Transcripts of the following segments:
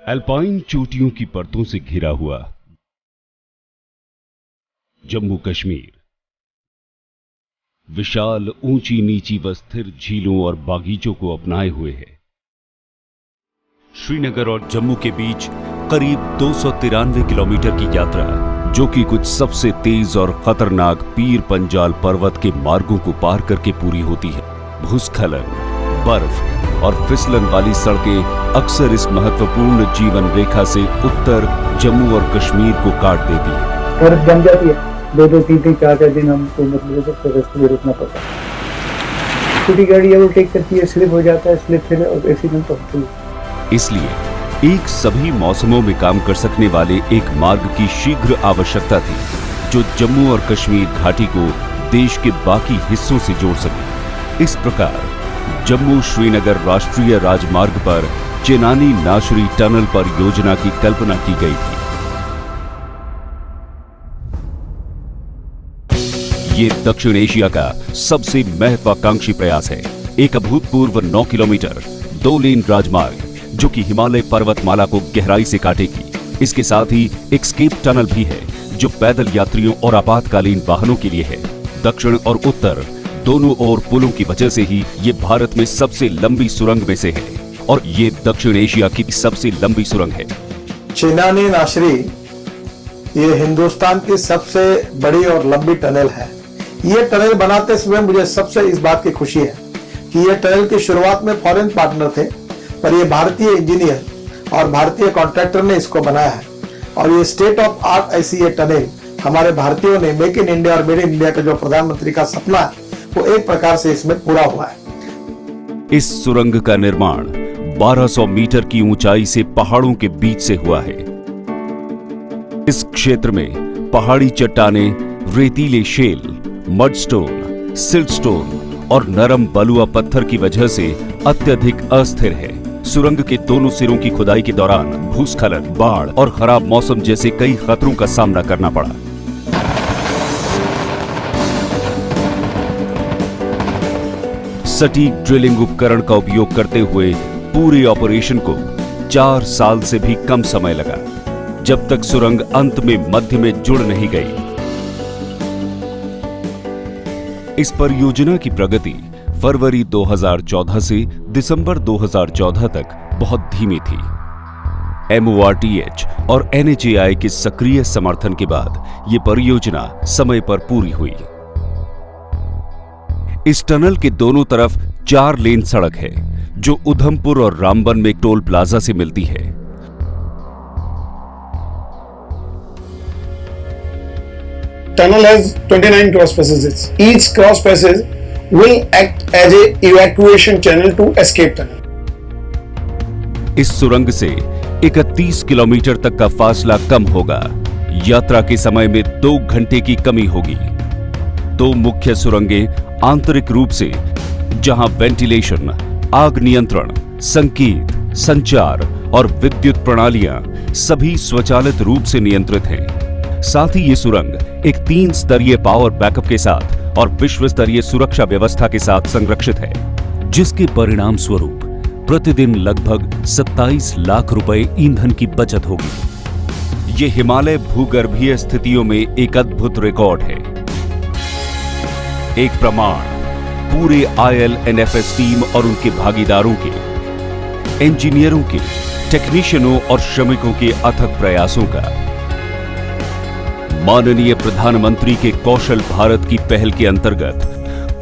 Alpine चोटियों की परतों से घिरा हुआ जम्मू कश्मीर विशाल ऊंची नीची व स्थिर झीलों और बागीचों को अपनाए हुए है। श्रीनगर और जम्मू के बीच करीब 293 किलोमीटर की यात्रा, जो कि कुछ सबसे तेज और खतरनाक पीर पंजाल पर्वत के मार्गों को पार करके पूरी होती है। भूस्खलन, बर्फ और फिसलन वाली सड़कें अक्सर इस महत्वपूर्ण जीवन रेखा से उत्तर जम्मू और कश्मीर को काट देती है। सड़क जम जाती है, 2-2, 3-3, 4-4 दिन हमको मतलब रास्ते में रुकना पड़ता है। छोटी गाड़ी ओवरटेक करती है, स्लिप हो जाता है, स्लिप फिर एक्सीडेंट होती है। इसलिए एक सभी मौसमों में काम कर सकने वाले एक मार्ग की शीघ्र आवश्यकता थी, जो जम्मू और कश्मीर घाटी को देश के बाकी हिस्सों से जोड़ सके। इस प्रकार जम्मू श्रीनगर राष्ट्रीय राजमार्ग पर चेनानी नाशरी टनल परियोजना की कल्पना की गई थी। ये दक्षिण एशिया का सबसे महत्वाकांक्षी प्रयास है। एक अभूतपूर्व 9 किलोमीटर 2 लेन राजमार्ग, जो कि हिमालय पर्वतमाला को गहराई से काटेगी। इसके साथ ही एक स्केप टनल भी है, जो पैदल यात्रियों और आपातकालीन वाहनों के लिए है। दक्षिण और उत्तर दोनों ओर पुलों की वजह से ही ये भारत में सबसे लंबी सुरंग में से है, और ये दक्षिण एशिया की सबसे लंबी सुरंग है। चेनानी नाशरी ये हिंदुस्तान की सबसे बड़ी और लंबी टनल है। ये टनल बनाते समय मुझे सबसे इस बात की खुशी है कि ये टनल की शुरुआत में फॉरेन पार्टनर थे, पर ये भारतीय इंजीनियर और भारतीय कॉन्ट्रैक्टर ने इसको बनाया है। और ये स्टेट ऑफ आर्ट ऐसी ये टनल हमारे भारतीयों ने मेक इन इंडिया और मेड इन इंडिया का जो प्रधानमंत्री का सपना है, वो एक प्रकार से इसमें पूरा हुआ है। इस सुरंग का निर्माण 1200 मीटर की ऊंचाई से पहाड़ों के बीच से हुआ है। इस क्षेत्र में पहाड़ी चट्टानें, रेतीले शेल, मडस्टोन, सिल्टस्टोन और नरम बलुआ पत्थर की वजह से अत्यधिक अस्थिर है। सुरंग के दोनों सिरों की खुदाई के दौरान भूस्खलन, बाढ़ और खराब मौसम जैसे कई खतरों का सामना करना पड़ा। सटीक ड्रिलिंग उपकरण का उपयोग करते हुए पूरे ऑपरेशन को 4 साल से भी कम समय लगा, जब तक सुरंग अंत में मध्य में जुड़ नहीं गई। इस परियोजना की प्रगति फरवरी 2014 से दिसंबर 2014 तक बहुत धीमी थी। MORTH और NHAI के सक्रिय समर्थन के बाद ये परियोजना समय पर पूरी हुई। इस टनल के दोनों तरफ 4 लेन सड़क है, जो उधमपुर और रामबन में टोल प्लाजा से मिलती है। Tunnel has 29 cross passages. Each cross passage will act as a evacuation channel to escape tunnel. इस सुरंग से 31 किलोमीटर तक का फासला कम होगा। यात्रा के समय में 2 घंटे की कमी होगी। 2 मुख्य सुरंगें आंतरिक रूप से, जहां वेंटिलेशन, आग नियंत्रण, संकेत, संचार और विद्युत प्रणालियां सभी स्वचालित रूप से नियंत्रित हैं। साथ ही ये सुरंग एक 3 स्तरीय पावर बैकअप के साथ और विश्व स्तरीय सुरक्षा व्यवस्था के साथ संरक्षित है, जिसके परिणाम स्वरूप प्रतिदिन लगभग 27 लाख रुपए ईंधन की बचत होगी। ये हिमालय भूगर्भीय स्थितियों में एक अद्भुत रिकॉर्ड है, एक प्रमाण पूरे ILNFS टीम और उनके भागीदारों के, इंजीनियरों के, टेक्नीशियनों और श्रमिकों के अथक प्रयासों का। माननीय प्रधानमंत्री के कौशल भारत की पहल के अंतर्गत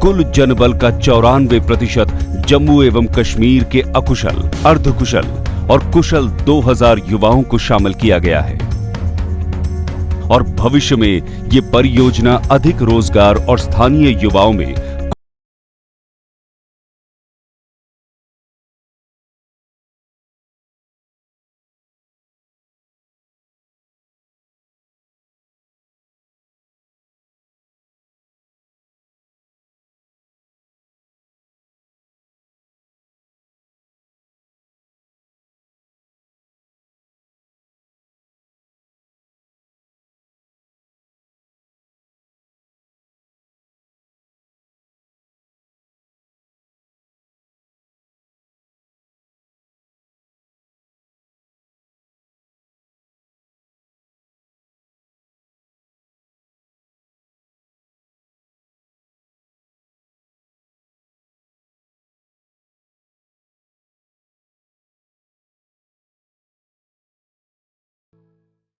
कुल जनबल का 94% जम्मू एवं कश्मीर के अकुशल, अर्धकुशल और कुशल 2000 युवाओं को शामिल किया गया है। और भविष्य में ये परियोजना अधिक रोजगार और स्थानीय युवाओं में